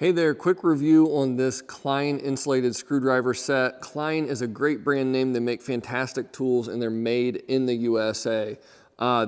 Hey there, quick review on this Klein Insulated Screwdriver Set. Klein is a great brand name. They make fantastic tools and they're made in the USA.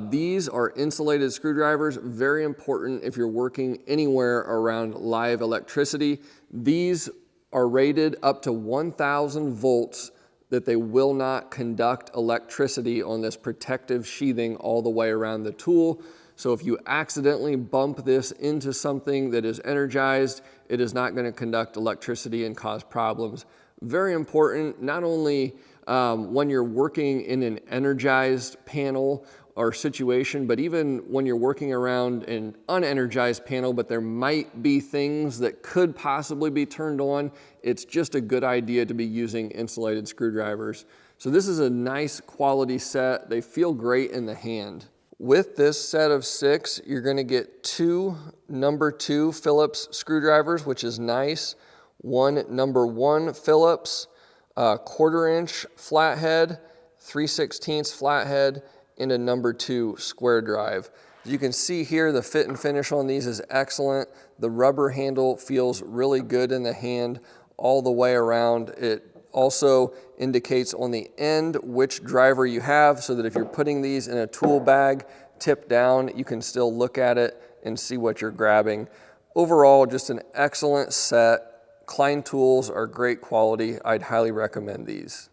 These are insulated screwdrivers, very important if you're working anywhere around live electricity. These are rated up to 1,000 volts that they will not conduct electricity on this protective sheathing all the way around the tool. So if you accidentally bump this into something that is energized, it is not going to conduct electricity and cause problems. Very important, not only when you're working in an energized panel or situation, but even when you're working around an unenergized panel, but there might be things that could possibly be turned on, it's just a good idea to be using insulated screwdrivers. So this is a nice quality set. They feel great in the hand. With this set of 6, you're going to get 2 number 2 Phillips screwdrivers, which is nice. 1 number 1 Phillips, 1/4 inch flathead, 3/16 flathead, and a number 2 square drive. As you can see here, the fit and finish on these is excellent. The rubber handle feels really good in the hand all the way around. It also indicates on the end which driver you have, so that if you're putting these in a tool bag tip down, you can still look at it and see what you're grabbing. Overall, just an excellent set. Klein Tools are great quality. I'd highly recommend these.